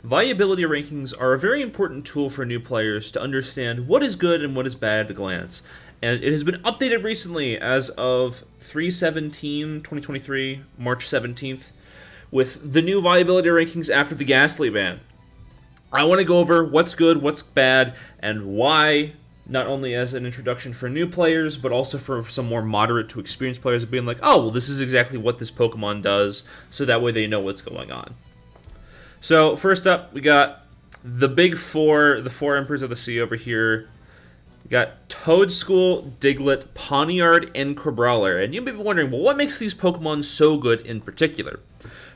Viability rankings are a very important tool for new players to understand what is good and what is bad at a glance. And it has been updated recently as of 3/17/2023, March 17th, with the new viability rankings after the Gastly ban. I want to go over what's good, what's bad, and why, not only as an introduction for new players, but also for some more moderate to experienced players being like, oh, well, this is exactly what this Pokemon does, so that way they know what's going on. So, first up, we got the big four, the four Emperors of the Sea over here. We got Toedscool, Diglett, Pawniard, and Crabrawler. And you may be wondering, well, what makes these Pokemon so good in particular?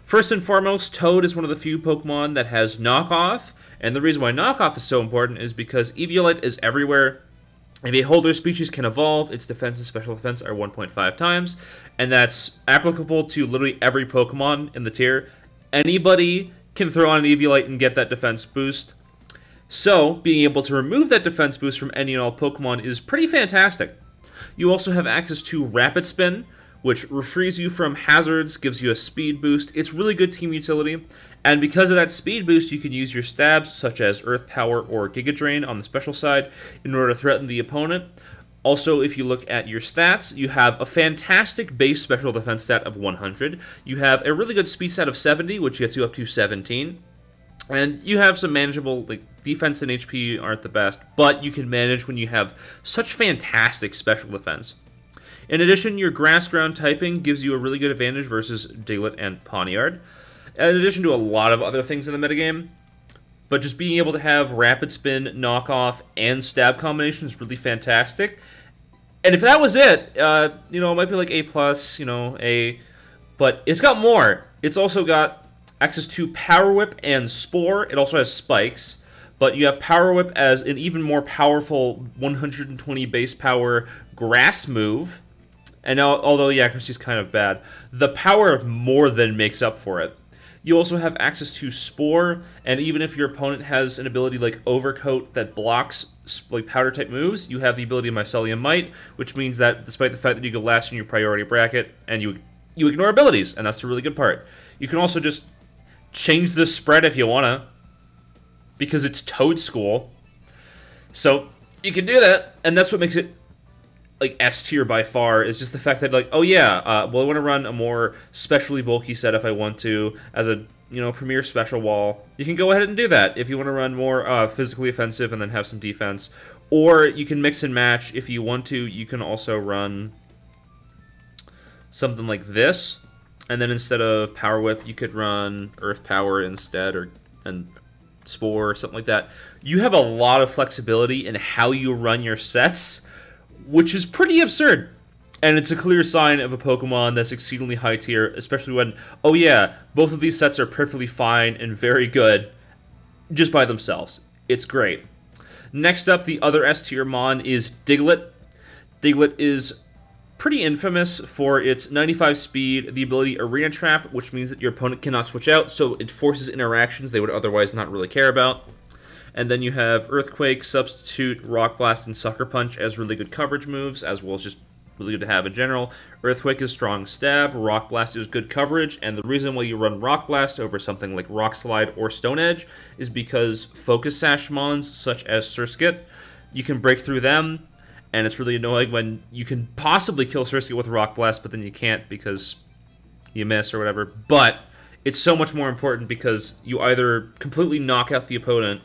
First and foremost, Toad is one of the few Pokemon that has knockoff. And the reason why knockoff is so important is because Eviolite is everywhere. If a holder species can evolve, its defense and special defense are 1.5 times. And that's applicable to literally every Pokemon in the tier. Anybody can throw on an Eviolite and get that defense boost. So, being able to remove that defense boost from any and all Pokemon is pretty fantastic. You also have access to Rapid Spin, which refrees you from hazards, gives you a speed boost. It's really good team utility. And because of that speed boost, you can use your stabs, such as Earth Power or Giga Drain on the special side, in order to threaten the opponent. Also, if you look at your stats, you have a fantastic base special defense stat of 100. You have a really good speed stat of 70, which gets you up to 17. And you have some manageable, like, defense and HP aren't the best, but you can manage when you have such fantastic special defense. In addition, your Grass Ground typing gives you a really good advantage versus Diglett and Pawniard, in addition to a lot of other things in the metagame. But just being able to have Rapid Spin, Knockoff, and Stab combination is really fantastic. And if that was it, you know, it might be like A+, you know, A, but it's got more. It's also got access to Power Whip and Spore. It also has Spikes, but you have Power Whip as an even more powerful 120 base power grass move. And now, although the accuracy is kind of bad, the power more than makes up for it. You also have access to Spore, and even if your opponent has an ability like Overcoat that blocks like Powder-type moves, you have the ability of Mycelium Might, which means that despite the fact that you go last in your priority bracket, and you ignore abilities, and that's the really good part. You can also just change the spread if you wanna, because it's Toedscool. So, you can do that, and that's what makes it like S tier by far, is just the fact that, like, oh yeah, well, I want to run a more specially bulky set if I want to, as a, you know, premier special wall. You can go ahead and do that if you want to run more physically offensive and then have some defense. Or you can mix and match if you want to. You can also run something like this, and then instead of Power Whip, you could run Earth Power instead, and Spore, or something like that. You have a lot of flexibility in how you run your sets, which is pretty absurd. And it's a clear sign of a Pokemon that's exceedingly high tier, especially when, oh yeah, both of these sets are perfectly fine and very good just by themselves. It's great. Next up, the other S tier Mon is Diglett. Diglett is pretty infamous for its 95 speed, the ability Arena Trap, which means that your opponent cannot switch out, so it forces interactions they would otherwise not really care about. And then you have Earthquake, Substitute, Rock Blast, and Sucker Punch as really good coverage moves, as well as just really good to have in general. Earthquake is strong stab, Rock Blast is good coverage, and the reason why you run Rock Blast over something like Rock Slide or Stone Edge is because Focus Sash Mons, such as Surskit, you can break through them, and it's really annoying when you can possibly kill Surskit with Rock Blast, but then you can't because you miss or whatever. But it's so much more important because you either completely knock out the opponent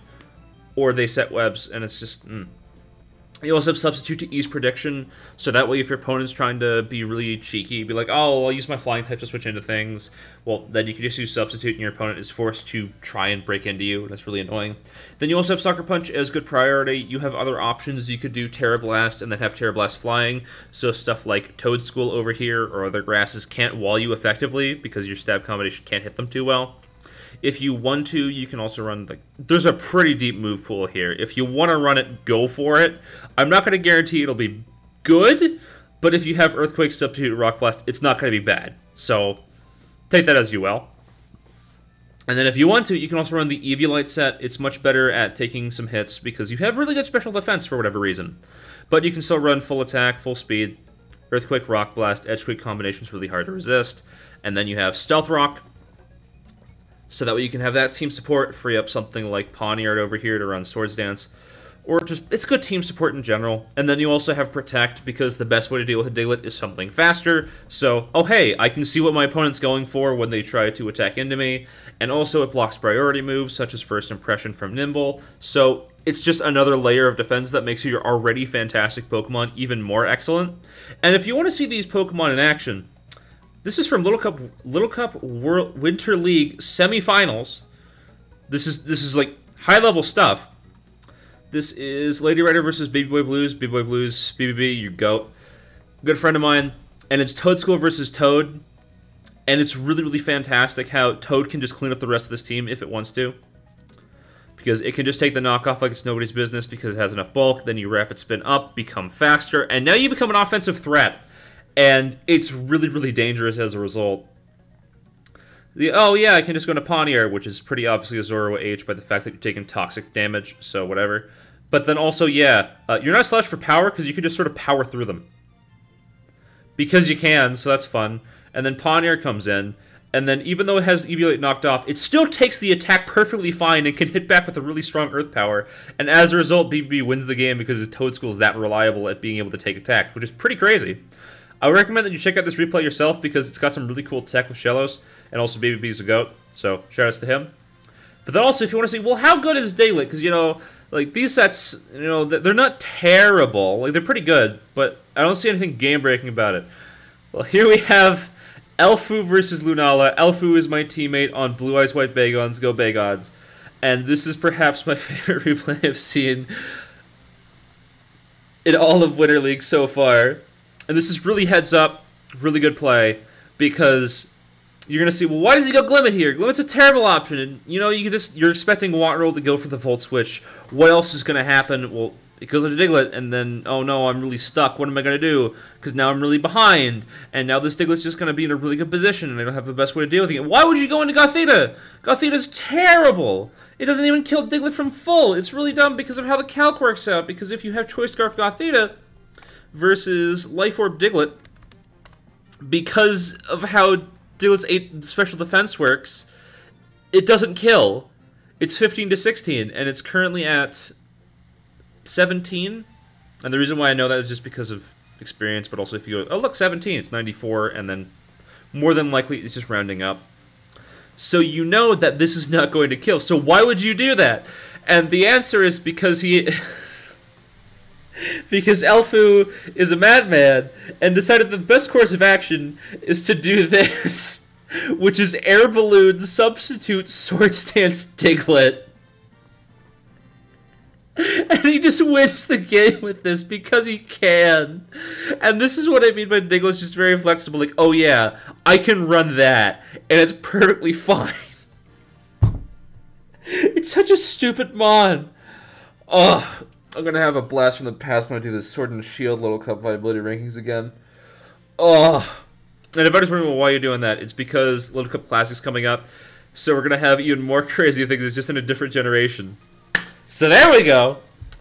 or they set webs, and it's just, You also have Substitute to ease prediction, so that way if your opponent's trying to be really cheeky, be like, oh, I'll use my flying type to switch into things, well, then you can just use Substitute and your opponent is forced to try and break into you, and that's really annoying. Then you also have Sucker Punch as good priority. You have other options. You could do Terra Blast and then have Terra Blast flying, so stuff like Toedscool over here or other grasses can't wall you effectively because your stab combination can't hit them too well. If you want to, you can also run, like, there's a pretty deep move pool here. If you want to run it, go for it. I'm not going to guarantee it'll be good, but if you have Earthquake, Substitute, Rock Blast, it's not going to be bad. So, take that as you will. And then if you want to, you can also run the Eviolite set. It's much better at taking some hits because you have really good special defense for whatever reason. But you can still run full attack, full speed. Earthquake, Rock Blast, Edgequake combination is really hard to resist. And then you have Stealth Rock, So that way you can have that team support, free up something like Poniard over here to run Swords Dance. Or just, it's good team support in general. And then you also have Protect, because the best way to deal with a Diglett is something faster. So, oh hey, I can see what my opponent's going for when they try to attack into me. And also it blocks priority moves, such as First Impression from Nimble. So, it's just another layer of defense that makes your already fantastic Pokemon even more excellent. And if you want to see these Pokemon in action, this is from Little Cup World Winter League semifinals. This is like high-level stuff. This is Lady Rider versus Baby Boy Blues. Baby Boy Blues, BBB, you goat. Good friend of mine. And it's Toad School versus Toad. And it's really, really fantastic how Toad can just clean up the rest of this team if it wants to. Because it can just take the knockoff like it's nobody's business because it has enough bulk. Then you rapid spin up, become faster, and now you become an offensive threat. And it's really, really dangerous as a result. Oh yeah, I can just go into Poniard, which is pretty obviously a Zoro H by the fact that you're taking toxic damage, so whatever. But then also, yeah, you're not slashed for power because you can just sort of power through them. Because you can, so that's fun. And then Poniard comes in, and then even though it has Eviolate knocked off, it still takes the attack perfectly fine and can hit back with a really strong Earth Power. And as a result, BBB wins the game because his Toad School is that reliable at being able to take attacks, which is pretty crazy. I would recommend that you check out this replay yourself because it's got some really cool tech with Shellos, and also BBB's a goat, so shoutouts to him. But then also, if you want to see, well, how good is Diglett? Because, you know, like, these sets, you know, they're not terrible. Like, they're pretty good, but I don't see anything game-breaking about it. Well, here we have Elfu versus Lunala. Elfu is my teammate on Blue Eyes White Bagons. Go Bagons. And this is perhaps my favorite replay I've seen in all of Winter League so far. And this is really heads up, really good play, because you're going to see, well, why does he go Glimmet here? Glimmet's a terrible option, and, you know, you're expecting Wattrel to go for the Volt Switch. What else is going to happen? Well, it goes into Diglett, and then, oh no, I'm really stuck. What am I going to do? Because now I'm really behind, and now this Diglett's just going to be in a really good position, and I don't have the best way to deal with it. Why would you go into Gothita? Gothita's terrible! It doesn't even kill Diglett from full. It's really dumb because of how the calc works out, because if you have Choice Scarf Gothita versus Life Orb Diglett, because of how Diglett's 8 special defense works, it doesn't kill. It's 15 to 16, and it's currently at 17. And the reason why I know that is just because of experience, but also if you go, oh look, 17, it's 94, and then more than likely it's just rounding up. So you know that this is not going to kill. So why would you do that? And the answer is because he... because Elfu is a madman and decided that the best course of action is to do this, which is Air Balloon substitute Swords Dance Diglett. And he just wins the game with this because he can. And this is what I mean by Diglett's just very flexible. Like, oh yeah, I can run that, and it's perfectly fine. It's such a stupid mon. Oh, I'm going to have a blast from the past when I do this Sword and Shield Little Cup Viability Rankings again. Oh. And if I was wondering why you're doing that, it's because Little Cup Classic's coming up. So we're going to have even more crazy things. It's just in a different generation. So there we go.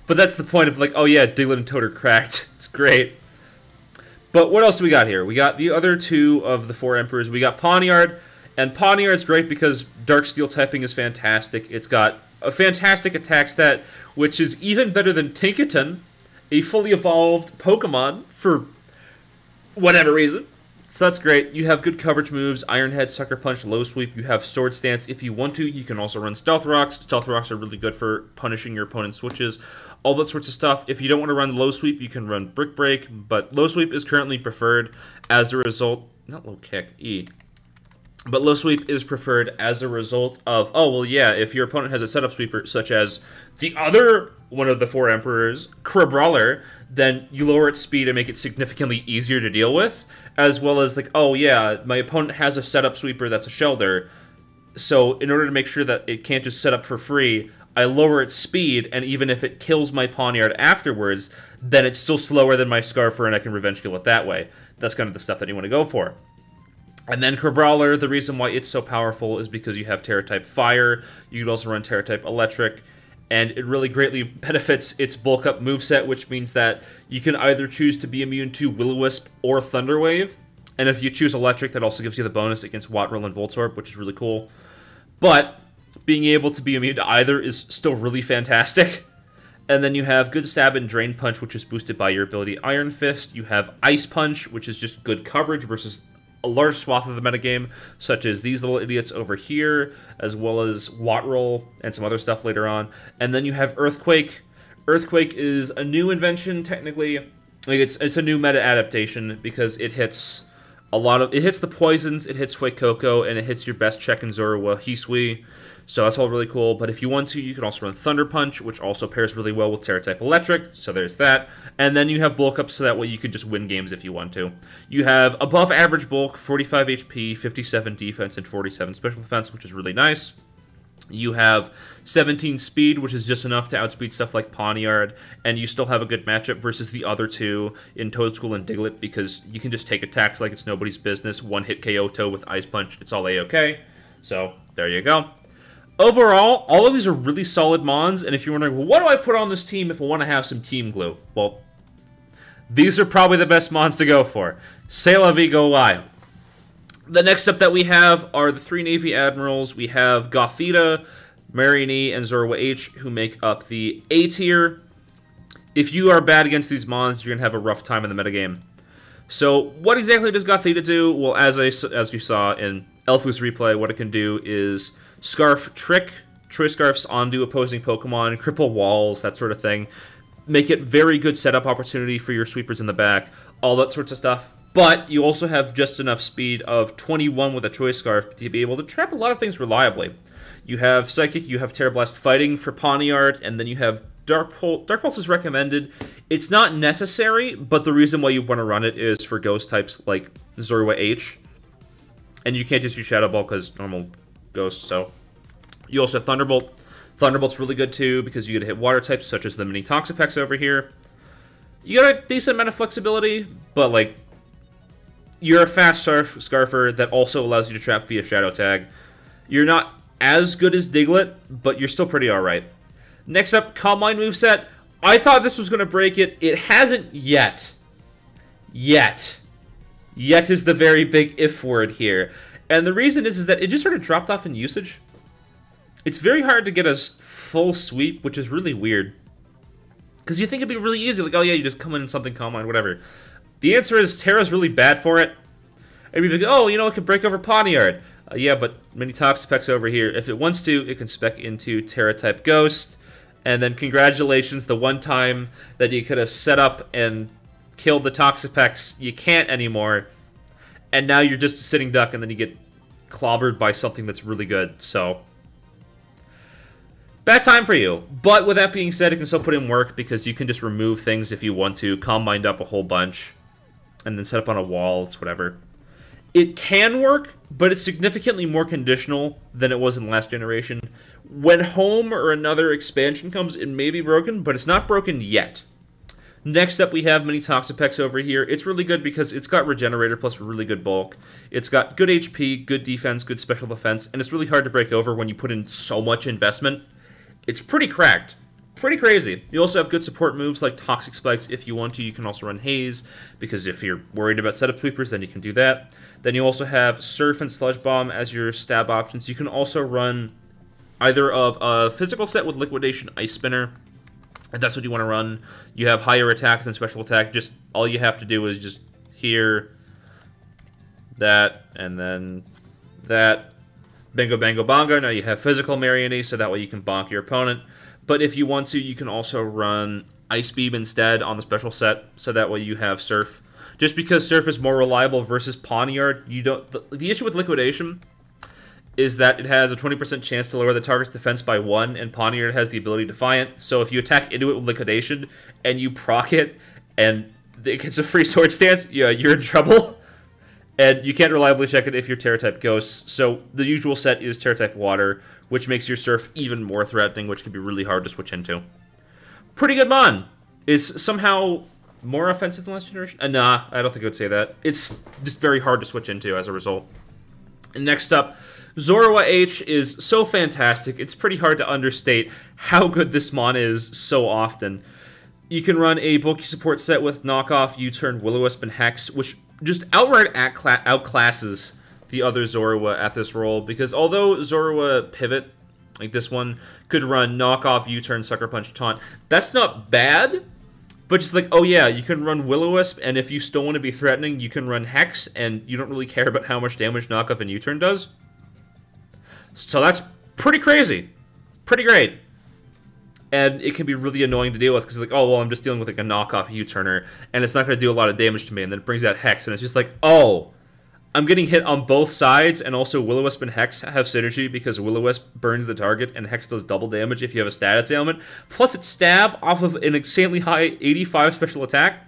But that's the point of like, oh yeah, Diglett and Toad are cracked. It's great. But what else do we got here? We got the other two of the 4 Emperors. We got Poniard. And Poniard's great because Dark Steel typing is fantastic. It's got a fantastic attack stat, which is even better than Tinkaton, a fully evolved Pokemon, for whatever reason. So that's great. You have good coverage moves, Iron Head, Sucker Punch, Low Sweep. You have Sword Stance if you want to. You can also run Stealth Rocks. Stealth Rocks are really good for punishing your opponent's switches. All that sorts of stuff. If you don't want to run Low Sweep, you can run Brick Break, but Low Sweep is currently preferred as a result... Not Low Kick, E. But Low Sweep is preferred as a result of, oh, well, yeah, if your opponent has a setup sweeper, such as the other one of the 4 Emperors, Crabrawler, then you lower its speed and make it significantly easier to deal with, as well as, like, oh, yeah, my opponent has a setup sweeper that's a Shelder, so in order to make sure that it can't just set up for free, I lower its speed, and even if it kills my Poniard afterwards, then it's still slower than my Scarfer, and I can revenge kill it that way. That's kind of the stuff that you want to go for. And then Crabrawler, the reason why it's so powerful is because you have Terra-type Fire, you can also run Terra-type Electric, and it really greatly benefits its bulk-up moveset, which means that you can either choose to be immune to Will-O-Wisp or Thunder Wave, and if you choose Electric, that also gives you the bonus against Wattrel and Voltorb, which is really cool. But being able to be immune to either is still really fantastic. And then you have Good Stab and Drain Punch, which is boosted by your ability Iron Fist. You have Ice Punch, which is just good coverage versus a large swath of the metagame, such as these little idiots over here, as well as Wattrel and some other stuff later on. And then you have Earthquake. Earthquake is a new invention, technically. Like it's a new meta adaptation because it hits it hits the poisons, it hits Fuecoco, and it hits your best check in Zorua Hisui. So that's all really cool. But if you want to, you can also run Thunder Punch, which also pairs really well with Terra-type Electric. So there's that. And then you have Bulk Up, so that way you can just win games if you want to. You have above average bulk, 45 HP, 57 defense, and 47 special defense, which is really nice. You have 17 speed, which is just enough to outspeed stuff like Pawniard, and you still have a good matchup versus the other two in Toadschool and Diglett, because you can just take attacks like it's nobody's business. One hit KO Toad with Ice Punch, it's all A-okay. So there you go. Overall, all of these are really solid mons, and if you're wondering, well, what do I put on this team if I want to have some team glue? Well, these are probably the best mons to go for. C'est la vie, go wild. The next up that we have are the 3 Navy Admirals. We have Gothita, Marion E, and Zorua H, who make up the A tier. If you are bad against these mons, you're going to have a rough time in the metagame. So what exactly does Gothita do? Well, as you saw in Elfu's replay, what it can do is Scarf Trick, Choice Scarfs onto opposing Pokemon, cripple walls, that sort of thing. Make it very good setup opportunity for your sweepers in the back, all that sorts of stuff. But you also have just enough speed of 21 with a Choice Scarf to be able to trap a lot of things reliably. You have Psychic, you have Terra Blast Fighting for Pawniard, and then you have Dark Pulse. Dark Pulse is recommended. It's not necessary, but the reason why you want to run it is for ghost types like Zorua H. And you can't just use Shadow Ball because normal ghosts, so. You also have Thunderbolt. Thunderbolt's really good too because you get to hit water types such as the mini Toxapex over here. You got a decent amount of flexibility, but like, you're a fast Scarfer that also allows you to trap via Shadow Tag. You're not as good as Diglett, but you're still pretty alright. Next up, Calm Mind moveset. I thought this was going to break it. It hasn't yet. Yet is the very big if word here. And the reason is that it just sort of dropped off in usage. It's very hard to get a full sweep, which is really weird. Because you think it'd be really easy, like, oh yeah, you just come in and something Calm Mind, whatever. The answer is Terra's really bad for it. And you'd be like, oh, you know, it can break over Pawniard. Yeah, but mini Toxapex over here. If it wants to, it can spec into Terra-type Ghost. And then congratulations, the one time that you could have set up and killed the Toxapex, you can't anymore. And now you're just a sitting duck, and then you get clobbered by something that's really good. So, bad time for you. But with that being said, it can still put in work because you can just remove things if you want to, Calm Mind up a whole bunch, and then set up on a wall, it's whatever. It can work, but it's significantly more conditional than it was in last generation. When Home or another expansion comes, it may be broken, but it's not broken yet. Next up, we have Mini Toxapex over here. It's really good because it's got Regenerator plus really good bulk. It's got good HP, good defense, good special defense, and it's really hard to break over when you put in so much investment. It's pretty cracked. Pretty crazy. You also have good support moves like Toxic Spikes if you want to. You can also run Haze, because if you're worried about setup sweepers, then you can do that. Then you also have Surf and Sludge Bomb as your stab options. You can also run either of a physical set with Liquidation Ice Spinner, if that's what you want to run. You have higher attack than special attack. Just all you have to do is just here, that, and then that. Bingo, bango, bongo. Now you have physical Marionette, so that way you can bonk your opponent. But if you want to, you can also run Ice Beam instead on the special set, so that way you have Surf. Just because Surf is more reliable versus Pawniard, you don't. The issue with Liquidation is that it has a 20% chance to lower the target's defense by 1, and Pawniard has the ability Defiant. So if you attack into it with Liquidation and you proc it, and it gets a free sword stance, yeah, you're in trouble. And you can't reliably check it if you're Terra-type Ghosts. So the usual set is Terra-type Water, which makes your Surf even more threatening, which can be really hard to switch into. Pretty good mon. Is somehow more offensive than last generation? Nah, I don't think I would say that. It's just very hard to switch into as a result. And next up, Zorua H is so fantastic. It's pretty hard to understate how good this mon is so often. You can run a bulky support set with Knockoff, U-Turn, Will-O-Wisp, and Hex, which just outright outclasses the other Zorua at this role, because although Zorua Pivot, like this one, could run Knock Off, U-Turn, Sucker Punch, Taunt, that's not bad, but just like, oh yeah, you can run Will-O-Wisp, and if you still want to be threatening, you can run Hex, and you don't really care about how much damage Knock Off and U-Turn does. So that's pretty crazy. Pretty great. And it can be really annoying to deal with, because it's like, oh, well, I'm just dealing with like a knockoff U-turner, and it's not going to do a lot of damage to me, and then it brings out Hex, and it's just like, oh, I'm getting hit on both sides, and also Will-O-Wisp and Hex have synergy, because Will-O-Wisp burns the target, and Hex does double damage if you have a status ailment, plus it's stab off of an insanely high 85 special attack.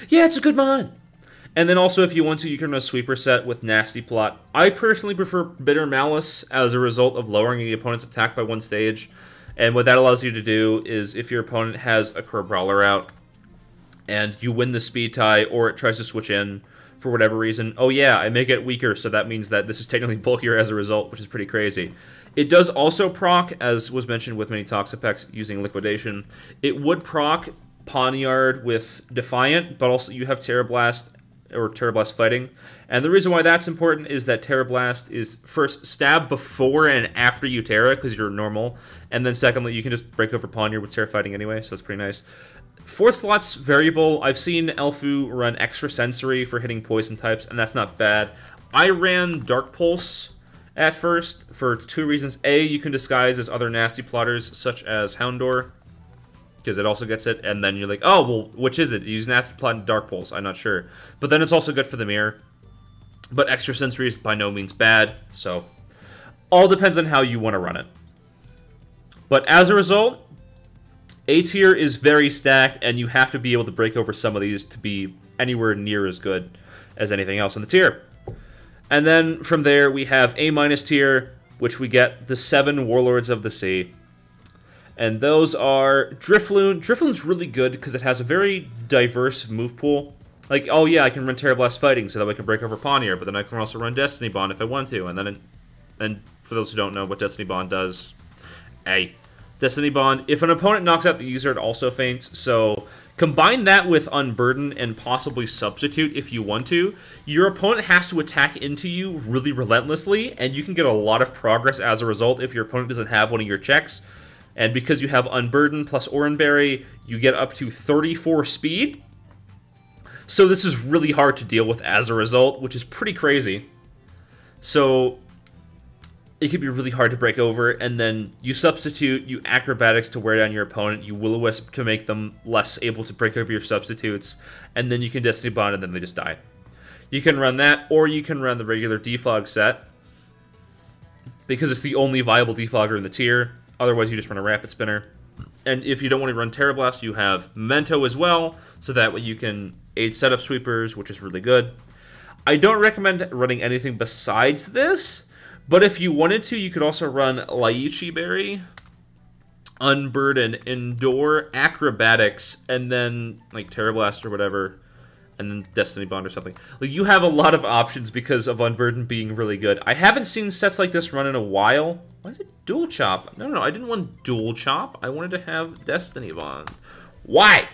Yeah, it's a good mon. And then also, if you want to, you can run a sweeper set with Nasty Plot. I personally prefer Bitter Malice as a result of lowering the opponent's attack by 1 stage. And what that allows you to do is, if your opponent has a Crow Brawler out, and you win the speed tie, or it tries to switch in for whatever reason, oh yeah, I make it weaker, so that means that this is technically bulkier as a result, which is pretty crazy. It does also proc, as was mentioned with many Toxapex using Liquidation. It would proc Poniard with Defiant, but also you have Terra Blast or Terra Blast Fighting. And the reason why that's important is that Terra Blast is first stab before and after you Terra, because you're normal. And then secondly, you can just break over Poniard with Terra Fighting anyway, so that's pretty nice. 4th slot's variable. I've seen Elfu run Extra Sensory for hitting poison types, and that's not bad. I ran Dark Pulse at first for 2 reasons. A, you can disguise as other nasty plotters, such as Houndour, because it also gets it, and then you're like, oh, well, which is it? You use Nasty Plot and Dark Pulse, I'm not sure. But then it's also good for the mirror. But Extra Sensory is by no means bad, so all depends on how you want to run it. But as a result, A tier is very stacked, and you have to be able to break over some of these to be anywhere near as good as anything else in the tier. And then from there, we have A- tier, which we get the 7 Warlords of the Sea. And those are Drifloon. Drifloon's really good because it has a very diverse move pool. Like, oh yeah, I can run Terra Blast Fighting so that I can break over Poniard, but then I can also run Destiny Bond if I want to. And for those who don't know what Destiny Bond does, Destiny Bond, if an opponent knocks out the user, it also faints. So combine that with Unburden and possibly Substitute if you want to. Your opponent has to attack into you really relentlessly, and you can get a lot of progress as a result if your opponent doesn't have one of your checks. And because you have Unburden plus Oranberry, you get up to 34 speed. So this is really hard to deal with as a result, which is pretty crazy. So it can be really hard to break over, and then you Substitute, you Acrobatics to wear down your opponent, you Will-O-Wisp to make them less able to break over your substitutes, and then you can Destiny Bond and then they just die. You can run that, or you can run the regular Defog set, because it's the only viable defogger in the tier. Otherwise, you just run a Rapid Spinner. And if you don't want to run Terra Blast, you have Memento as well, so that way you can aid setup sweepers, which is really good. I don't recommend running anything besides this, but if you wanted to, you could also run Lychee Berry, Unburden, Endure, Acrobatics, and then like Terra Blast or whatever, and then Destiny Bond or something. Like, you have a lot of options because of Unburden being really good. I haven't seen sets like this run in a while. Why is it Dual Chop? No, I didn't want Dual Chop. I wanted to have Destiny Bond. Why?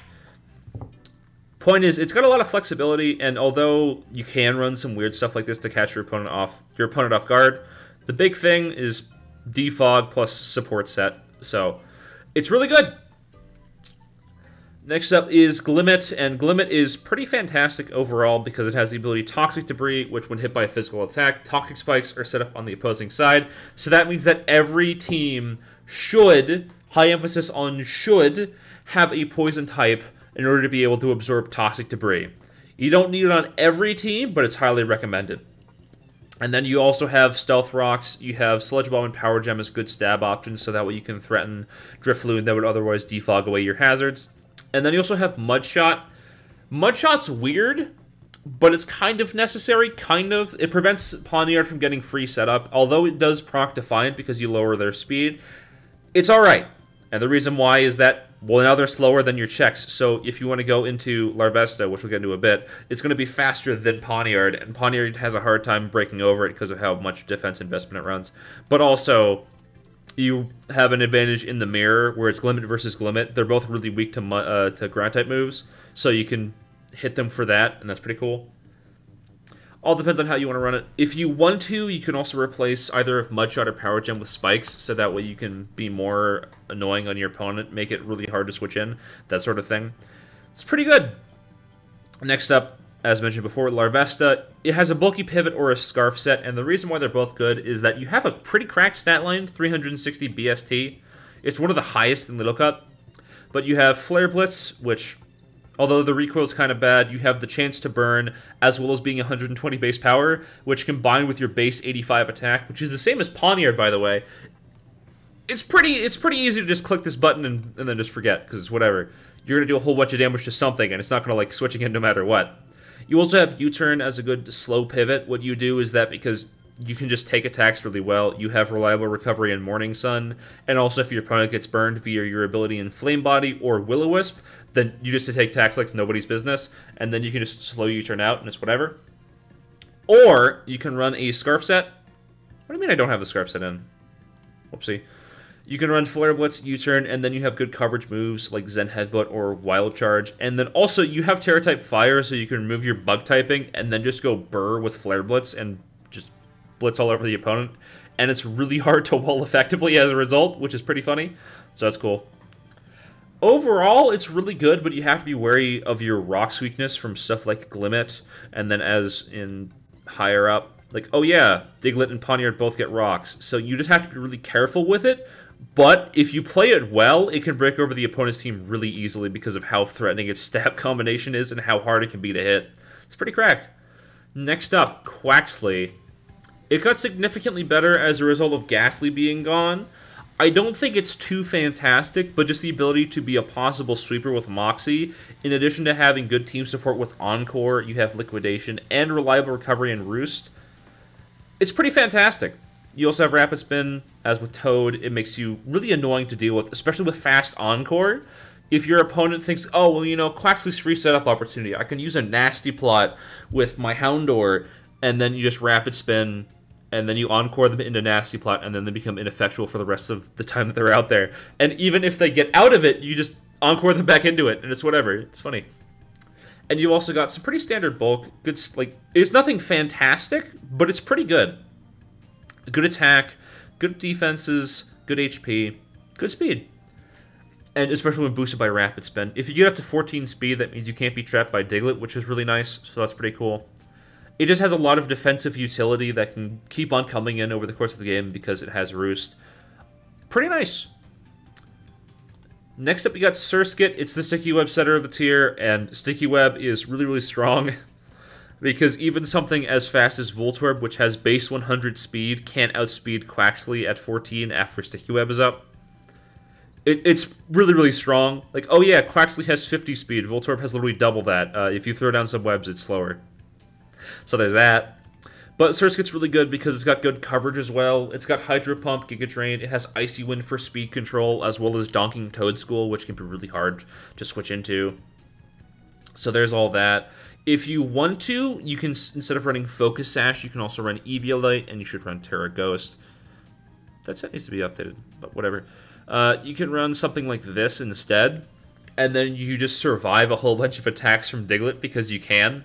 Point is, it's got a lot of flexibility, and although you can run some weird stuff like this to catch your opponent off guard, the big thing is defog plus support set. So it's really good. Next up is Glimmet, and Glimmet is pretty fantastic overall because it has the ability Toxic Debris, which when hit by a physical attack, Toxic Spikes are set up on the opposing side. So that means that every team should, high emphasis on should, have a poison type in order to be able to absorb Toxic Debris. You don't need it on every team, but it's highly recommended. And then you also have Stealth Rocks, you have Sludge Bomb and Power Gem as good stab options, so that way you can threaten Drifloon that would otherwise defog away your hazards. And then you also have Mudshot. Mudshot's weird, but it's kind of necessary, kind of. It prevents Poniard from getting free setup, although it does proc Defiant because you lower their speed. It's alright. And the reason why is that, well, now they're slower than your checks, so if you want to go into Larvesta, which we'll get into a bit, it's going to be faster than Poniard, and Poniard has a hard time breaking over it because of how much defense investment it runs. But also, you have an advantage in the mirror where it's Glimmet versus Glimmet. They're both really weak to ground type moves, so you can hit them for that, and that's pretty cool. All depends on how you want to run it. If you want to, you can also replace either of Mudshot or Power Gem with Spikes, so that way you can be more annoying on your opponent, make it really hard to switch in, that sort of thing. It's pretty good. Next up, as mentioned before, Larvesta. It has a bulky pivot or a scarf set, and the reason why they're both good is that you have a pretty cracked stat line, 360 BST. It's one of the highest in Little Cup. But you have Flare Blitz, which, although the recoil is kind of bad, you have the chance to burn, as well as being 120 base power, which combined with your base 85 attack, which is the same as Poniard, by the way. It's pretty easy to just click this button and then just forget, because it's whatever. You're going to do a whole bunch of damage to something, and it's not going to like switching in no matter what. You also have U-turn as a good slow pivot. What you do is that because you can just take attacks really well, you have reliable recovery in Morning Sun, and also if your opponent gets burned via your ability in Flame Body or Will-O-Wisp, then you just take attacks like nobody's business, and then you can just slow U-turn out and it's whatever. Or you can run a Scarf set. What do you mean I don't have the Scarf set in? Whoopsie. You can run Flare Blitz, U-turn, and then you have good coverage moves like Zen Headbutt or Wild Charge. And then also you have Terra-type Fire, so you can remove your bug typing and then just go burr with Flare Blitz and just blitz all over the opponent. And it's really hard to wall effectively as a result, which is pretty funny. So that's cool. Overall, it's really good, but you have to be wary of your rocks weakness from stuff like Glimmet, and then as in higher up, like, oh yeah, Diglett and Poniard both get rocks. So you just have to be really careful with it. But if you play it well, it can break over the opponent's team really easily because of how threatening its stab combination is and how hard it can be to hit. It's pretty cracked. Next up, Quaxly. It got significantly better as a result of Gastly being gone. I don't think it's too fantastic, but just the ability to be a possible sweeper with Moxie, in addition to having good team support with Encore, you have Liquidation, and reliable recovery and Roost. It's pretty fantastic. You also have Rapid Spin, as with Toad. It makes you really annoying to deal with, especially with fast Encore. If your opponent thinks, oh, well, you know, Quaxly's free setup opportunity, I can use a Nasty Plot with my Houndour, and then you just Rapid Spin, and then you Encore them into Nasty Plot, and then they become ineffectual for the rest of the time that they're out there. And even if they get out of it, you just Encore them back into it, and it's whatever. It's funny. And you also got some pretty standard bulk. Good, like, it's nothing fantastic, but it's pretty good. Good attack, good defenses, good HP, good speed. And especially when boosted by Rapid Spin. If you get up to 14 speed, that means you can't be trapped by Diglett, which is really nice, so that's pretty cool. It just has a lot of defensive utility that can keep on coming in over the course of the game because it has Roost. Pretty nice. Next up, we got Surskit. It's the Sticky Web setter of the tier, and Sticky Web is really, really strong. Because even something as fast as Voltorb, which has base 100 speed, can't outspeed Quaxly at 14 after Sticky Web is up. It's really, really strong. Like, oh yeah, Quaxly has 50 speed. Voltorb has literally double that. If you throw down some webs, it's slower. So there's that. But Surskit's really good because it's got good coverage as well. It's got Hydro Pump, Giga Drain. It has Icy Wind for speed control, as well as Donking Toad School, which can be really hard to switch into. So there's all that. If you want to, you can, instead of running Focus Sash, you can also run Eviolite, and you should run Terra Ghost. That set needs to be updated, but whatever. You can run something like this instead, and then you just survive a whole bunch of attacks from Diglett because you can.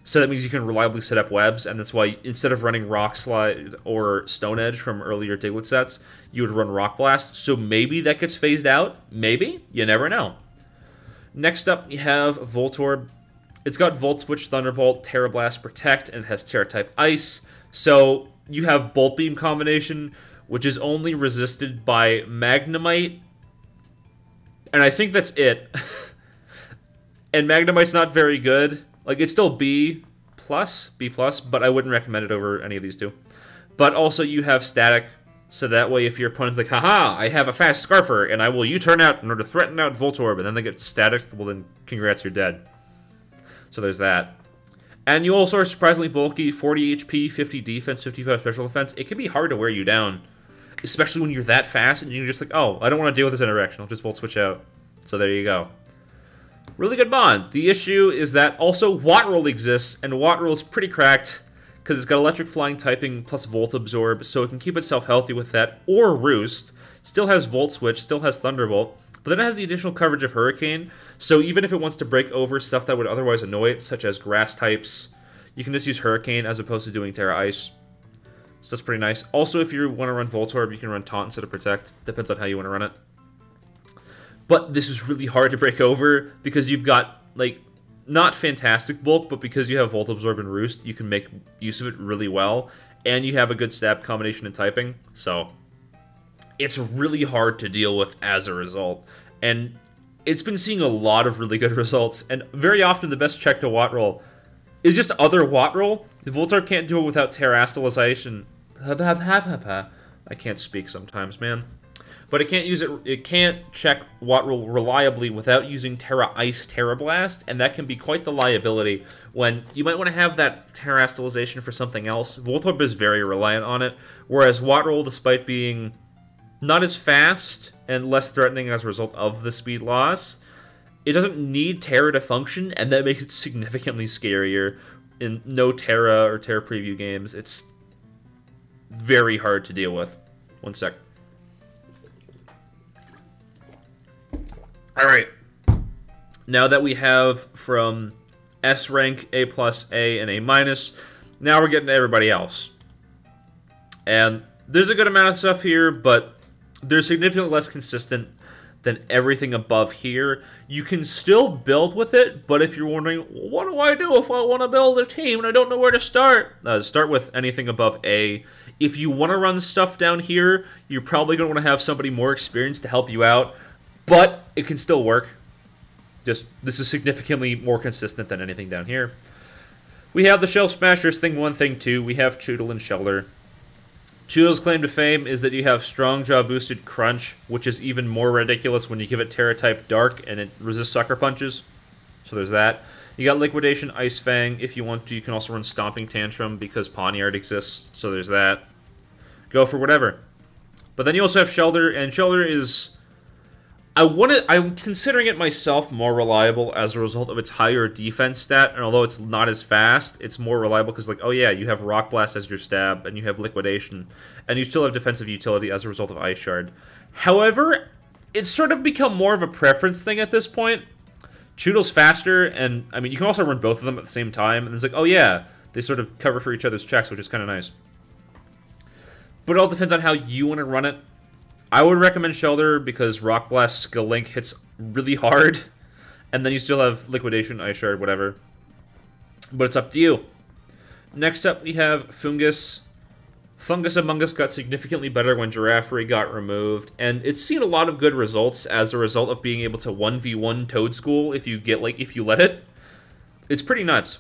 So that means you can reliably set up webs, and that's why instead of running Rock Slide or Stone Edge from earlier Diglett sets, you would run Rock Blast. So maybe that gets phased out. Maybe. You never know. Next up, you have Voltorb. It's got Volt Switch, Thunderbolt, Terra Blast, Protect, and it has Terra-type Ice. So you have Bolt Beam combination, which is only resisted by Magnemite. And I think that's it. And Magnemite's not very good. Like, it's still B+, but I wouldn't recommend it over any of these two. But also you have Static, so that way if your opponent's like, haha, I have a fast Scarfer, and I will U-turn out in order to threaten out Voltorb, and then they get Static, well then, congrats, you're dead. So there's that. And you also are surprisingly bulky, 40 HP, 50 defense, 55 special defense. It can be hard to wear you down, especially when you're that fast and you're just like, oh, I don't want to deal with this interaction. I'll just Volt Switch out. So there you go. Really good bond. The issue is that also Wattrel exists, and Wattrel is pretty cracked because it's got Electric Flying typing plus Volt Absorb, so it can keep itself healthy with that, or Roost. Still has Volt Switch, still has Thunderbolt. But then it has the additional coverage of Hurricane, so even if it wants to break over stuff that would otherwise annoy it, such as grass types, You can just use Hurricane as opposed to doing Terra Ice. So that's pretty nice. Also, if you want to run Voltorb, you can run Taunt instead of Protect. Depends on how you want to run it. But this is really hard to break over because you've got, like, not fantastic bulk, but because you have Volt Absorb and Roost, you can make use of it really well. And you have a good stab combination in typing. So it's really hard to deal with as a result. And it's been seeing a lot of really good results. And very often the best check to Wattrel is just other Wattrel. The Voltorb can't do it without Terastallization. I can't speak sometimes, man. But it can't use it. It can't check Wattrel reliably without using Terra Ice, Terra Blast, and that can be quite the liability when you might want to have that Terastallization for something else. Voltorb is very reliant on it, whereas Wattrel, despite being not as fast and less threatening as a result of the speed loss, it doesn't need Terra to function, and that makes it significantly scarier. In no Terra or Terra Preview games, it's very hard to deal with. One sec. Alright. Now that we have from S rank, A+, A, and A-, now we're getting to everybody else. And there's a good amount of stuff here, but they're significantly less consistent than everything above here. You can still build with it, but if you're wondering, what do I do if I want to build a team and I don't know where to start? Start with anything above A. If you want to run stuff down here, you're probably going to want to have somebody more experienced to help you out, but it can still work. Just, this is significantly more consistent than anything down here. We have the Shell Smashers, thing 1, thing 2. We have Choodle and Shelter. Choodle's claim to fame is that you have Strong Jaw boosted Crunch, which is even more ridiculous when you give it Terra type Dark and it resists Sucker Punches. So there's that. You got Liquidation, Ice Fang. If you want to, you can also run Stomping Tantrum because Pawniard exists. So there's that. Go for whatever. But then you also have Shelter, and Shelter is... I'm considering it myself more reliable as a result of its higher defense stat, and although it's not as fast, it's more reliable because, like, oh yeah, you have Rock Blast as your stab, and you have Liquidation, and you still have defensive utility as a result of Ice Shard. However, it's sort of become more of a preference thing at this point. Choodle's faster, and, I mean, you can also run both of them at the same time, and it's like, oh yeah, they sort of cover for each other's checks, which is kind of nice. But it all depends on how you want to run it. I would recommend Shelter because Rock Blast Skill Link hits really hard, and then you still have Liquidation, Ice Shard, whatever. But it's up to you. Next up, we have Fungus. Fungus Among Us got significantly better when Giraffary got removed, and it's seen a lot of good results as a result of being able to 1v1 Toadschool if you let it. It's pretty nuts.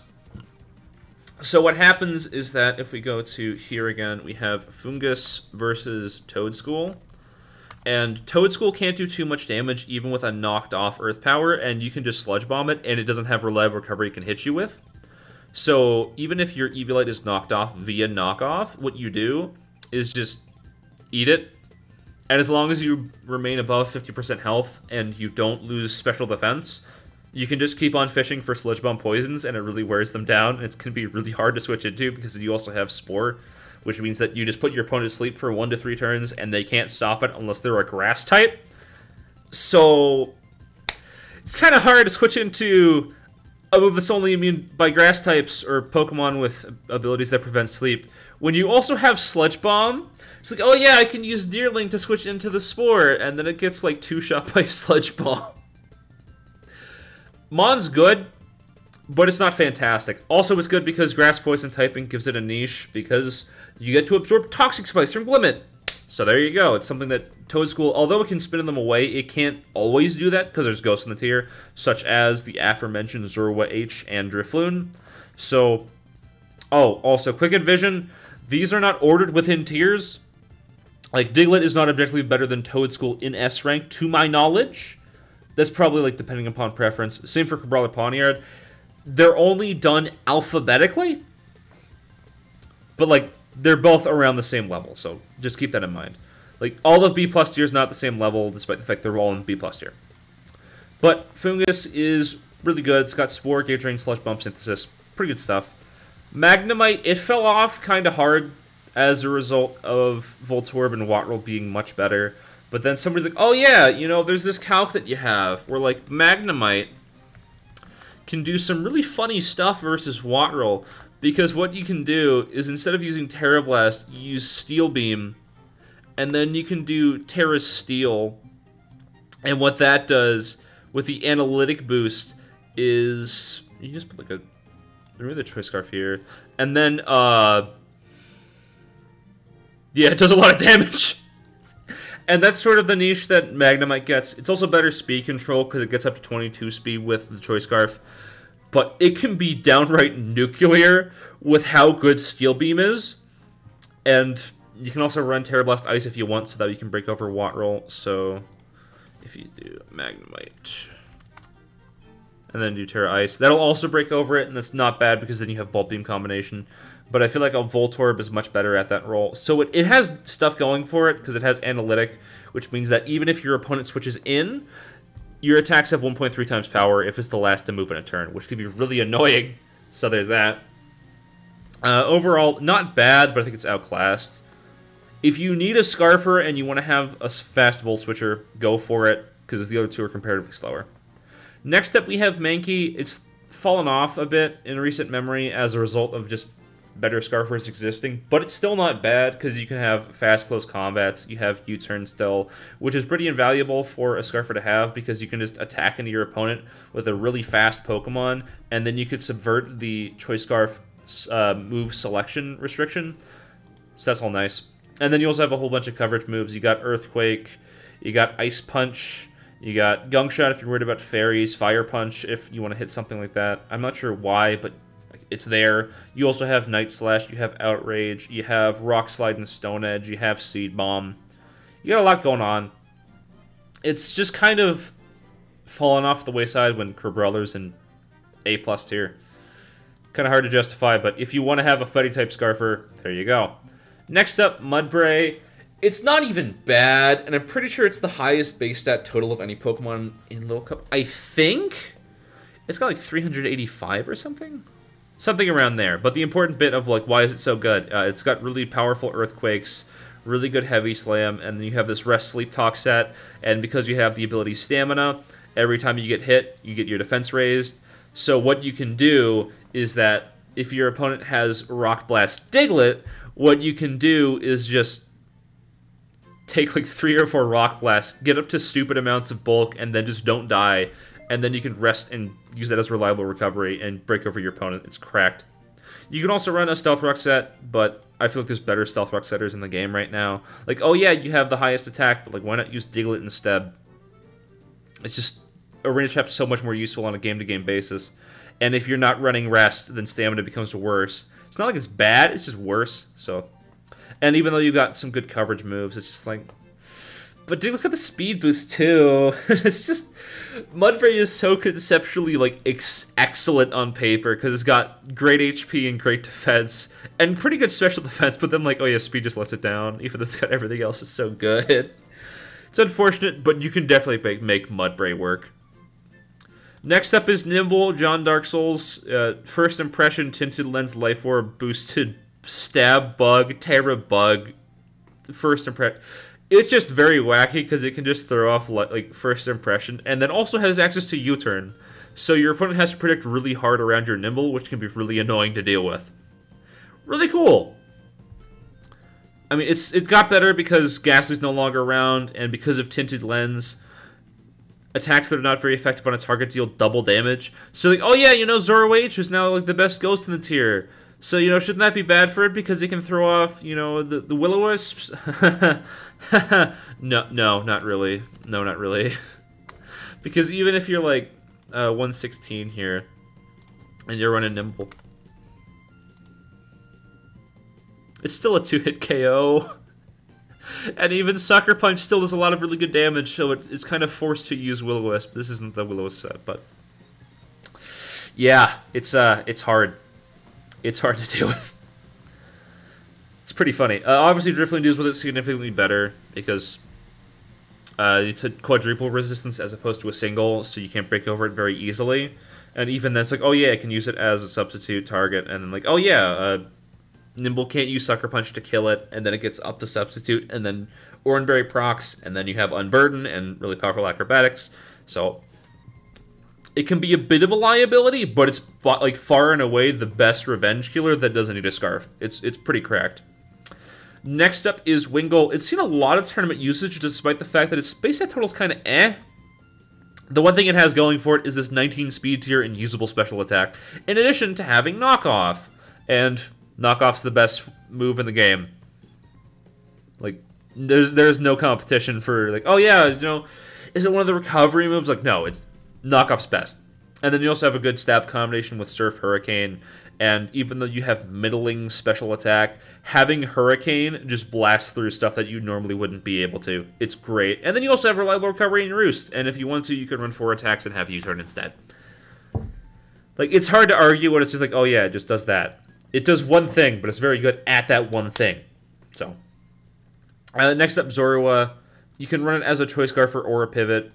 So what happens is that if we go to here again, we have Fungus versus Toadschool. And Toadschool can't do too much damage even with a knocked off Earth Power, and you can just Sludge Bomb it, and it doesn't have reliable recovery it can hit you with. So even if your Eviolite is knocked off via knockoff, what you do is just eat it. And as long as you remain above 50% health and you don't lose special defense, you can just keep on fishing for Sludge Bomb poisons, and it really wears them down. It's going to be really hard to switch into because you also have Spore, which means that you just put your opponent to sleep for 1 to 3 turns, and they can't stop it unless they're a grass type. So it's kind of hard to switch into a move that's only immune by grass types or Pokemon with abilities that prevent sleep. When you also have Sludge Bomb, it's like, oh yeah, I can use Deerling to switch into the Spore, and then it gets like 2-shot by Sludge Bomb. Mon's good, but it's not fantastic. Also, it's good because Grass Poison typing gives it a niche because you get to absorb Toxic Spikes from Glimmet. So there you go. It's something that Toadschool, although it can spin them away, it can't always do that because there's ghosts in the tier, such as the aforementioned Zorua H and Drifloon. So, oh, also, Quick Vision. These are not ordered within tiers. Like, Diglett is not objectively better than Toadschool in S rank, to my knowledge. That's probably, like, depending upon preference. Same for Cabral or Pawniard. They're only done alphabetically, but, like, they're both around the same level, so just keep that in mind. Like, all of B+ tier is not the same level, despite the fact they're all in B+ tier. But Fungus is really good. It's got Spore, Gauge Drain, Sludge Bomb, Synthesis. Pretty good stuff. Magnemite, it fell off kind of hard as a result of Voltorb and Wattrel being much better. But then somebody's like, oh yeah, you know, there's this calc that you have where, like, Magnemite can do some really funny stuff versus Wattrel, Because what you can do is instead of using Terra Blast, you use Steel Beam, and then you can do Terra Steel. And what that does with the analytic boost is you just put like a remove the Choice Scarf here, and then yeah, it does a lot of damage. And that's sort of the niche that Magnemite gets. It's also better speed control because it gets up to 22 speed with the Choice Scarf. But it can be downright nuclear with how good Steel Beam is. And you can also run Terra Blast Ice if you want so that you can break over Wattrel. So if you do Magnemite and then do Terra Ice, that'll also break over it, and that's not bad because then you have Bolt Beam combination. But I feel like a Voltorb is much better at that role. So it has stuff going for it because it has Analytic, which means that even if your opponent switches in, your attacks have 1.3 times power if it's the last to move in a turn, which can be really annoying. So there's that. Overall, not bad, but I think it's outclassed. If you need a Scarfer and you want to have a fast Volt Switcher, go for it, because the other two are comparatively slower. Next up, we have Mankey. It's fallen off a bit in recent memory as a result of just better Scarfers existing, but it's still not bad because you can have fast close combats, you have U-turn still, which is pretty invaluable for a Scarfer to have because you can just attack into your opponent with a really fast Pokemon, and then you could subvert the Choice Scarf move selection restriction, so that's all nice. And then you also have a whole bunch of coverage moves. You got Earthquake, you got Ice Punch, you got Gunk Shot if you're worried about fairies, Fire Punch if you want to hit something like that. I'm not sure why, but it's there. You also have Night Slash, you have Outrage, you have Rock Slide and Stone Edge, you have Seed Bomb. You got a lot going on. It's just kind of fallen off the wayside when Crabrawler's in A+ tier. Kind of hard to justify, but if you want to have a Fighting type Scarfer, there you go. Next up, Mudbray. It's not even bad, and I'm pretty sure it's the highest base stat total of any Pokemon in Little Cup. I think it's got like 385 or something? Something around there, but the important bit of like why is it so good? It's got really powerful Earthquakes, really good Heavy Slam, and then you have this Rest Sleep Talk set, and because you have the ability Stamina, every time you get hit, you get your defense raised. So what you can do is that if your opponent has Rock Blast Diglett, what you can do is just take like 3 or 4 Rock Blasts, get up to stupid amounts of bulk, and then just don't die. And then you can rest and use that as reliable recovery and break over your opponent. It's cracked. You can also run a Stealth Rock set, but I feel like there's better Stealth Rock setters in the game right now. Like, oh yeah, you have the highest attack, but like, why not use Diglett instead? It's just, Arena Trap's so much more useful on a game-to-game basis. And if you're not running Rest, then Stamina becomes worse. It's not like it's bad, it's just worse, so. And even though you got some good coverage moves, it's just like, but Diglett's got the speed boost too. It's just, Mudbray is so conceptually like excellent on paper because it's got great HP and great defense and pretty good special defense. But then like, oh yeah, speed just lets it down. Even though it's got everything else, it's so good. It's unfortunate, but you can definitely make Mudbray work. Next up is Nimble, John Dark Souls. First impression, Tinted Lens Life Orb, boosted Stab Bug, Terra Bug. First impression. It's just very wacky because it can just throw off like first impression, and then also has access to U-turn. So your opponent has to predict really hard around your Nimble, which can be really annoying to deal with. Really cool. I mean, it's got better because Gastly's no longer around, and because of Tinted Lens, attacks that are not very effective on a target deal double damage. So like, oh yeah, you know, Zoroark is now like the best ghost in the tier. So, you know, shouldn't that be bad for it because it can throw off, you know, the Will-O-Wisps? No, not really. No, not really. Because even if you're like 116 here and you're running Nimble, it's still a 2-hit KO. And even Sucker Punch still does a lot of really good damage, so it is kind of forced to use Will-O-Wisp. This isn't the Will-O-Wisp set, but yeah, it's hard. It's hard to deal with. It's pretty funny. Obviously, Drifloon deals with it significantly better because it's a quadruple resistance as opposed to a single, so you can't break over it very easily. And even then, it's like, oh yeah, I can use it as a substitute target, and then like, oh yeah, Nimble can't use Sucker Punch to kill it, and then it gets up to substitute, and then Oranberry procs, and then you have Unburden and really powerful acrobatics. So It can be a bit of a liability, but it's like far and away the best revenge killer that doesn't need a scarf. It's pretty cracked. Next up is Wingull. It's seen a lot of tournament usage, despite the fact that its base stat total is kind of eh. The one thing it has going for it is this 19 speed tier and usable special attack, in addition to having knockoff. And knockoff's the best move in the game. Like, there's no competition for, like, oh yeah, you know, is it one of the recovery moves? Like, no, it's knockoff's best. And then you also have a good stab combination with Surf Hurricane. And even though you have middling special attack, having Hurricane just blasts through stuff that you normally wouldn't be able to. It's great. And then you also have reliable recovery and Roost. And if you want to, you can run 4 attacks and have U-turn instead. Like, it's hard to argue when it's just like, oh yeah, it just does that. It does one thing, but it's very good at that one thing. So, next up, Zorua. You can run it as a Choice Scarf or a Pivot.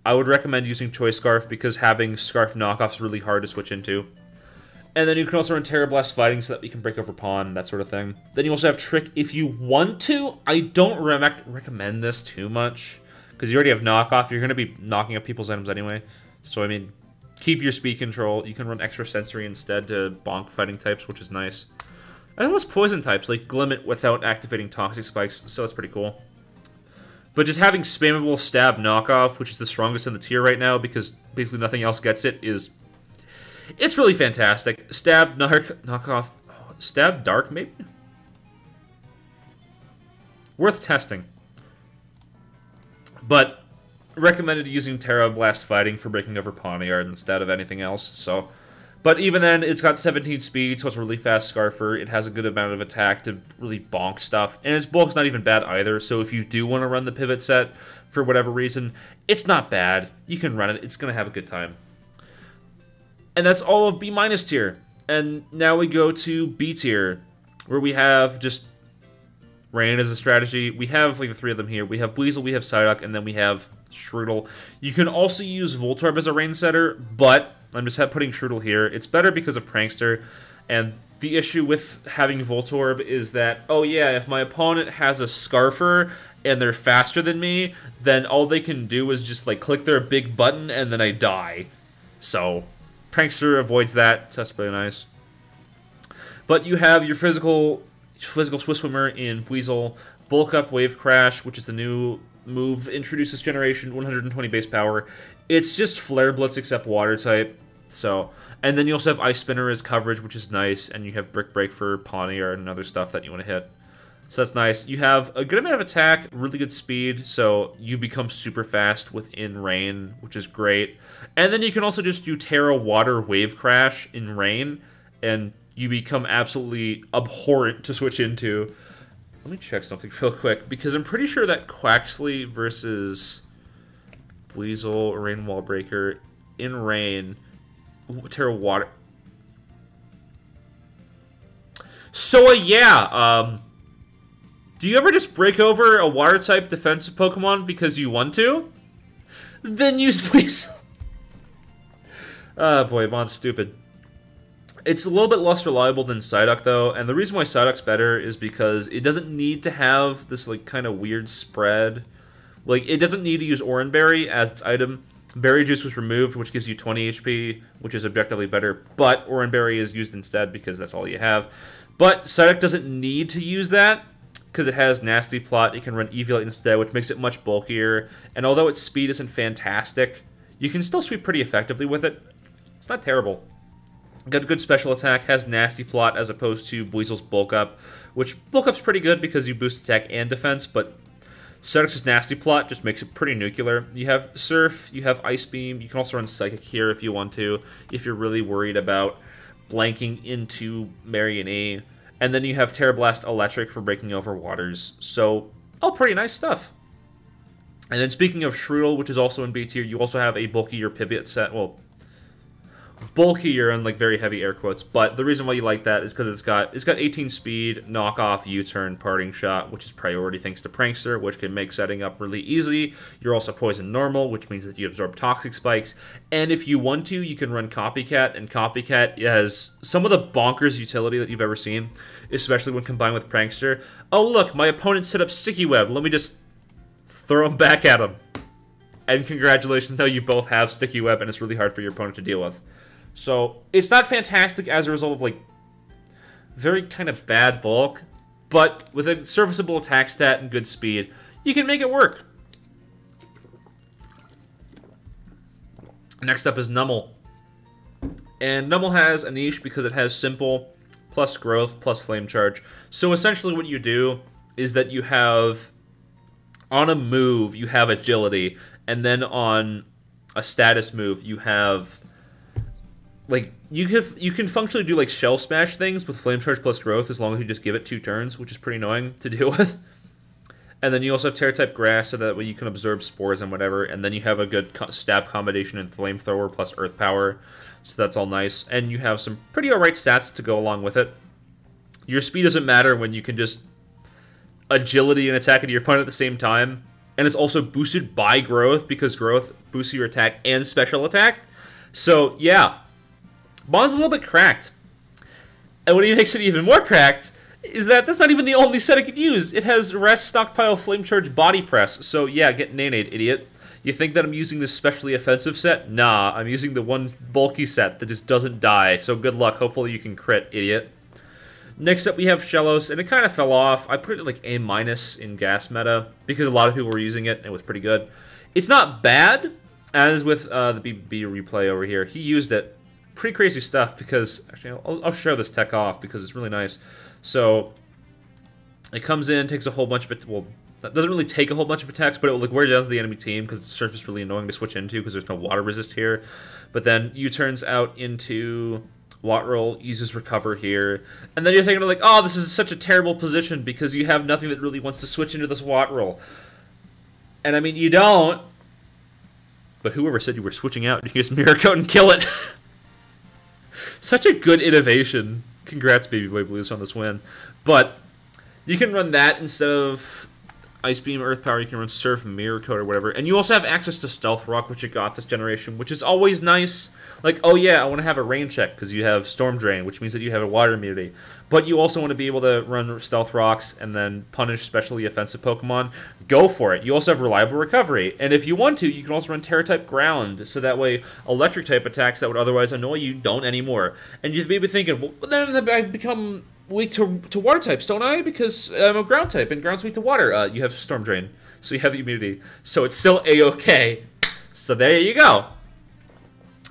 I would recommend using Choice Scarf because having Scarf knockoff is really hard to switch into. And then you can also run Terra Blast Fighting so that you can break over Pawn, that sort of thing. Then you also have Trick if you want to. I don't recommend this too much because you already have knockoff. You're going to be knocking up people's items anyway. So, I mean, keep your speed control. You can run Extra Sensory instead to bonk fighting types, which is nice. And almost poison types, like Glimmet without activating Toxic Spikes, so that's pretty cool. But just having spammable Stab knockoff, which is the strongest in the tier right now because basically nothing else gets it, it's really fantastic. Stab knockoff, Stab Dark maybe? Worth testing. But recommended using Terra Blast Fighting for breaking over Pawniard instead of anything else. So, but even then, it's got 17 speed, so it's a really fast Scarfer. It has a good amount of attack to really bonk stuff. And its bulk's not even bad either, so if you do want to run the pivot set for whatever reason, it's not bad. You can run it. It's going to have a good time. And that's all of B- tier. And now we go to B tier, where we have just Rain as a strategy. We have like the 3 of them here. We have Weasel, we have Psyduck, and then we have Strudel. You can also use Voltorb as a Rain setter, but I'm just putting Strudel here. It's better because of Prankster, and the issue with having Voltorb is that, oh yeah, if my opponent has a Scarfer and they're faster than me, then all they can do is just like click their big button and then I die. So Prankster avoids that, so that's really nice. But you have your physical Swiss Swimmer in Weasel, Bulk Up Wave Crash, which is the new move, introduced this generation, 120 base power. It's just Flare Blitz except Water type. So, and then you also have Ice Spinner as coverage, which is nice, and you have Brick Break for Pawniard and other stuff that you want to hit. So that's nice. You have a good amount of attack, really good speed, so you become super fast within Rain, which is great. And then you can also just do Terra Water Wave Crash in Rain, and you become absolutely abhorrent to switch into. Let me check something real quick, because I'm pretty sure that Quaxly versus Weasel, Rain Wall Breaker, in Rain, Terra Water. So, yeah, do you ever just break over a Water-type defensive Pokemon because you want to? Then use Weasel. Oh boy, Mon's stupid. It's a little bit less reliable than Psyduck, though, and the reason why Psyduck's better is because it doesn't need to have this, like, kind of weird spread. Like, it doesn't need to use Oranberry as its item. Berry Juice was removed, which gives you 20 HP, which is objectively better, but Oranberry is used instead because that's all you have. But Psyduck doesn't need to use that, because it has Nasty Plot. It can run Eviolite instead, which makes it much bulkier, and although its speed isn't fantastic, you can still sweep pretty effectively with it. It's not terrible. Got a good special attack, has Nasty Plot as opposed to Weasel's Bulk Up, which Bulk Up's pretty good because you boost attack and defense, but Psyduck's Nasty Plot just makes it pretty nuclear. You have Surf, you have Ice Beam, you can also run Psychic here if you want to, if you're really worried about blanking into Marion E. And then you have Terra Blast Electric for breaking over waters. So, all pretty nice stuff. And then speaking of Strudel, which is also in B tier, you also have a bulkier pivot set. Well, bulkier and like very heavy air quotes, but the reason why you like that is because it's got 18 speed, knockoff, U-turn, parting shot, which is priority thanks to Prankster, which can make setting up really easy. You're also poison normal, which means that you absorb toxic spikes, and if you want to, you can run Copycat, and Copycat has some of the bonkers utility that you've ever seen, especially when combined with Prankster. Oh look, my opponent set up Sticky Web, let me just throw him back at him. And congratulations, now you both have Sticky Web, and it's really hard for your opponent to deal with. So, it's not fantastic as a result of, like, very kind of bad bulk, but with a serviceable attack stat and good speed, you can make it work. Next up is Nummel. And Nummel has a niche because it has Simple, plus Growth, plus Flame Charge. So essentially what you do is that you have, on a move, you have Agility, and then on a status move, you have, like, you can functionally do, like, Shell Smash things with Flame Charge plus Growth as long as you just give it 2 turns, which is pretty annoying to deal with. And then you also have Terra-type Grass, so that way you can absorb Spores and whatever. And then you have a good stab combination in Flamethrower plus Earth Power, so that's all nice. And you have some pretty alright stats to go along with it. Your speed doesn't matter when you can just agility and attack at your opponent at the same time. And it's also boosted by Growth, because Growth boosts your attack and special attack. So, yeah. Mon's a little bit cracked. And what makes it even more cracked is that that's not even the only set it can use. It has Rest, Stockpile, Flame Charge, Body Press. So yeah, get Nanade, idiot. You think that I'm using this specially offensive set? Nah, I'm using the one bulky set that just doesn't die. So good luck. Hopefully you can crit, idiot. Next up we have Shellos, and it kind of fell off. I put it like A- in gas meta because a lot of people were using it and it was pretty good. It's not bad, as with the BB replay over here. He used it. Pretty crazy stuff because, actually, I'll show this tech off because it's really nice. So, it comes in, takes a whole bunch of it. Well, that doesn't really take a whole bunch of attacks, but it will like wear down the enemy team because the surf is really annoying to switch into because there's no water resist here. But then U-turns out into Wattrel, uses Recover here. And then you're thinking like, oh, this is such a terrible position because you have nothing that really wants to switch into this Wattrel. And I mean, you don't. But whoever said you were switching out, you can just Mirror Coat and kill it. Such a good innovation. Congrats, Baby Boy Blues, on this win. But you can run that instead of Ice Beam, Earth Power. You can run Surf, Mirror Coat, or whatever. And you also have access to Stealth Rock, which you got this generation, which is always nice. Like, oh yeah, I want to have a rain check because you have Storm Drain, which means that you have a water immunity. But you also want to be able to run Stealth Rocks and then punish specially offensive Pokemon. Go for it. You also have Reliable Recovery. And if you want to, you can also run Terra-type Ground, so that way Electric-type attacks that would otherwise annoy you don't anymore. And you may be thinking, well, then I become weak to water types, don't I? Because I'm a ground type, and ground's weak to water. You have Storm Drain, so you have immunity. So it's still A-okay. So there you go.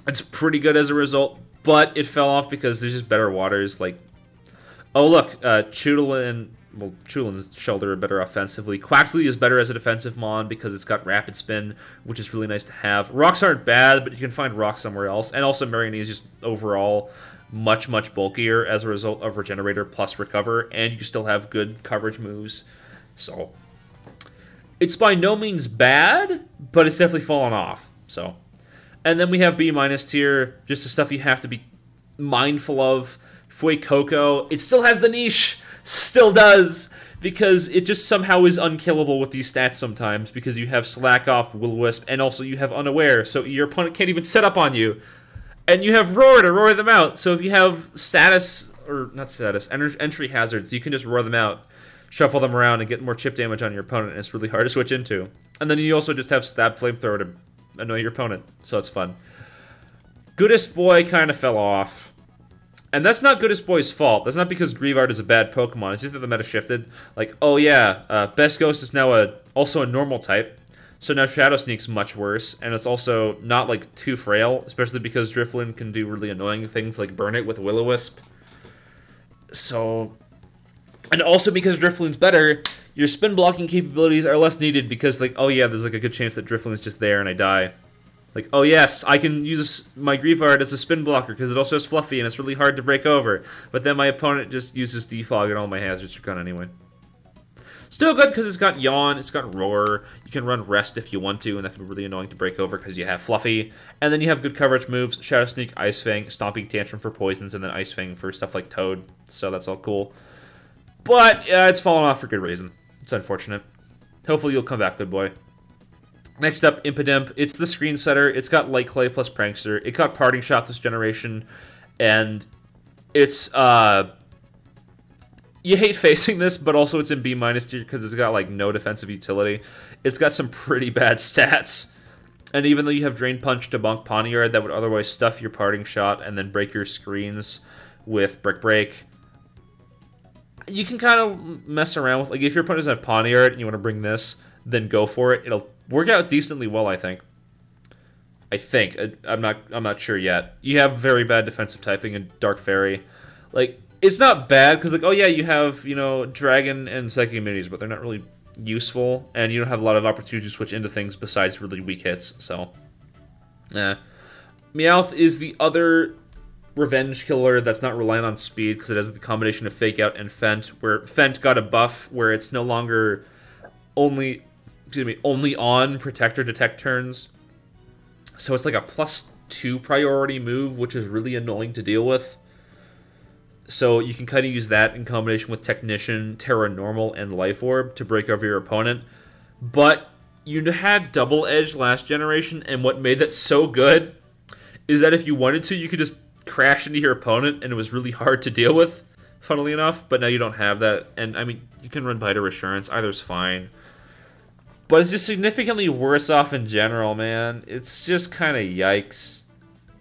It's pretty good as a result, but it fell off because there's just better waters. Like, oh look, Chudlin and Shelter are better offensively. Quaxly is better as a defensive mon because it's got Rapid Spin, which is really nice to have. Rocks aren't bad, but you can find rocks somewhere else. And also Marianne is just overall much, much bulkier as a result of Regenerator plus Recover, and you still have good coverage moves. So, it's by no means bad, but it's definitely fallen off. So, and then we have B- tier, just the stuff you have to be mindful of. Fuecoco, it still has the niche, still does, because it just somehow is unkillable with these stats sometimes, because you have Slack Off, Will-O-Wisp, and also you have Unaware, so your opponent can't even set up on you. And you have Roar to roar them out, so if you have status, or not status, entry hazards, you can just roar them out, shuffle them around, and get more chip damage on your opponent, and it's really hard to switch into. And then you also just have Stab Flamethrower to annoy your opponent, so it's fun. Goodest Boy kind of fell off. And that's not Goodest Boy's fault. That's not because Grievard is a bad Pokemon. It's just that the meta shifted. Like, oh yeah, Best Ghost is now also a normal type. So now Shadow Sneak's much worse. And it's also not, like, too frail. Especially because Drifloon can do really annoying things like burn it with Will-O-Wisp. So... And also because Drifloon's better, your spin blocking capabilities are less needed because, like, oh yeah, there's, like, a good chance that Drifloon's just there and I die. Like, oh yes, I can use my Grievard as a spin blocker because it also has Fluffy and it's really hard to break over. But then my opponent just uses Defog and all my hazards are gone anyway. Still good because it's got Yawn, it's got Roar. You can run Rest if you want to, and that can be really annoying to break over because you have Fluffy. And then you have good coverage moves, Shadow Sneak, Ice Fang, Stomping Tantrum for poisons, and then Ice Fang for stuff like Toad. So that's all cool. But it's fallen off for good reason. It's unfortunate. Hopefully you'll come back, good boy. Next up, Impidimp. It's the screen setter. It's got Light Clay plus Prankster. It got Parting Shot this generation. And it's, you hate facing this, but also it's in B- tier because it's got, like, no defensive utility. It's got some pretty bad stats. And even though you have Drain Punch to bonk Poniard that would otherwise stuff your parting shot and then break your screens with Brick Break, you can kind of mess around with, like, if your opponent doesn't have Poniard and you want to bring this, then go for it. It'll work out decently well, I think. I'm not sure yet. You have very bad defensive typing in Dark Fairy. Like, it's not bad, because, like, oh yeah, you have, you know, Dragon and Psychic immunities, but they're not really useful, and you don't have a lot of opportunity to switch into things besides really weak hits, so. Meowth is the other revenge killer that's not reliant on speed, because it has the combination of Fake Out and Fent, where Fent got a buff where it's no longer only on Protector Detect turns. So it's like a +2 priority move, which is really annoying to deal with. So you can kind of use that in combination with Technician, Terra Normal, and Life Orb to break over your opponent. But you had Double Edge last generation, and what made that so good is that if you wanted to, you could just crash into your opponent, and it was really hard to deal with, funnily enough. But now you don't have that. And, I mean, you can run Biter Assurance. Either's fine. But it's just significantly worse off in general, man. It's just kind of yikes.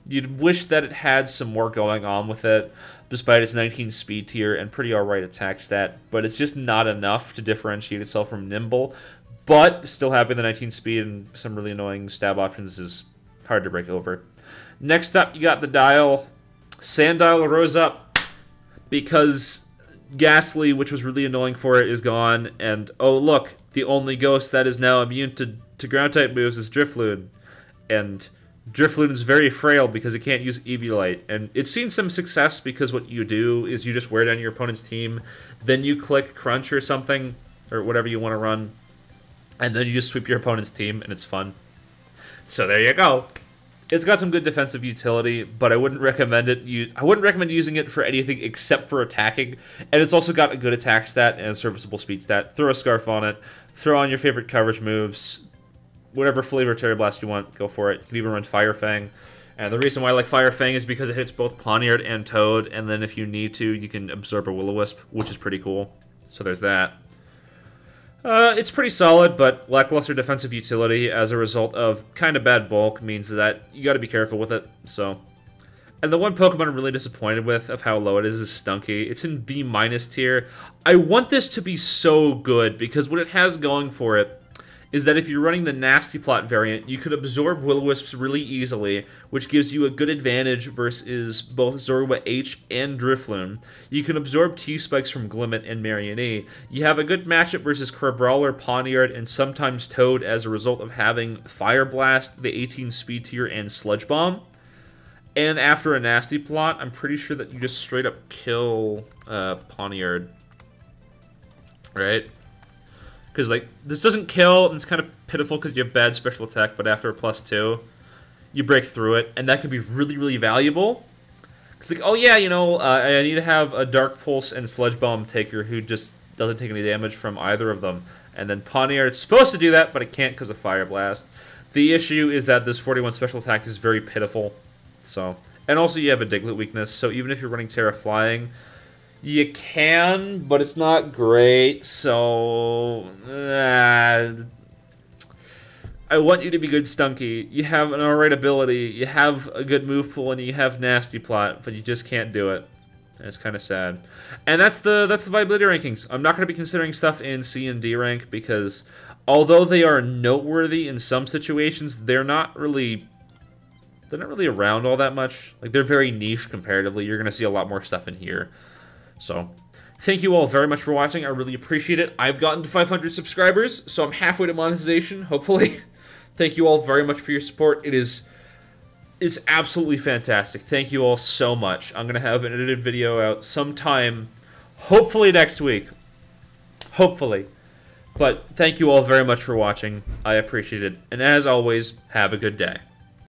You'd wish that it had some more going on with it, despite its 19 speed tier and pretty alright attack stat. But it's just not enough to differentiate itself from Nimble. But still having the 19 speed and some really annoying stab options is hard to break over. Next up, you got the Dial. Sandile rose up because Gastly, which was really annoying for it, is gone. And, oh look, the only ghost that is now immune to ground-type moves is Drifloon. And Drifloon is very frail because it can't use Eviolite. And it's seen some success because what you do is you just wear down your opponent's team, then you click Crunch or something, or whatever you want to run, and then you just sweep your opponent's team, and it's fun. So there you go. It's got some good defensive utility, but I wouldn't recommend it. I wouldn't recommend using it for anything except for attacking. And it's also got a good attack stat and a serviceable speed stat. Throw a Scarf on it. Throw on your favorite coverage moves. Whatever flavor Terra Blast you want, go for it. You can even run Fire Fang. And the reason why I like Fire Fang is because it hits both Poniard and Toad. And then if you need to, you can absorb a Will-O-Wisp, which is pretty cool. So there's that. It's pretty solid, but lackluster defensive utility as a result of kind of bad bulk means that you got to be careful with it. So, and the one Pokemon I'm really disappointed with of how low it is Stunky. It's in B- tier. I want this to be so good because what it has going for it is that if you're running the Nasty Plot variant, you could absorb Will-O-Wisps really easily, which gives you a good advantage versus both Zorua H and Drifloon. You can absorb T-Spikes from Glimmet and Marionette. You have a good matchup versus Crabrawler, Poniard, and sometimes Toad as a result of having Fire Blast, the 18 speed tier, and Sludge Bomb. And after a Nasty Plot, I'm pretty sure that you just straight up kill Poniard. Right? Because, like, this doesn't kill, and it's kind of pitiful because you have bad special attack, but after a +2, you break through it, and that could be really, really valuable. It's like, oh yeah, you know, I need to have a Dark Pulse and Sludge Bomb taker who just doesn't take any damage from either of them. And then Poniard's supposed to do that, but it can't because of Fire Blast. The issue is that this 41 special attack is very pitiful. So, and also you have a Diglett weakness, so even if you're running Terra Flying, you can, but it's not great, so I want you to be good Stunky. You have an alright ability, you have a good move pool, and you have Nasty Plot, but you just can't do it. And it's kind of sad. And that's the viability rankings. I'm not going to be considering stuff in C and D rank because although they are noteworthy in some situations, they're not really around all that much. Like, they're very niche comparatively. You're going to see a lot more stuff in here. So, thank you all very much for watching. I really appreciate it. I've gotten to 500 subscribers, so I'm halfway to monetization, hopefully. Thank you all very much for your support. It's absolutely fantastic. Thank you all so much. I'm going to have an edited video out sometime, hopefully next week. Hopefully. But thank you all very much for watching. I appreciate it. And as always, have a good day.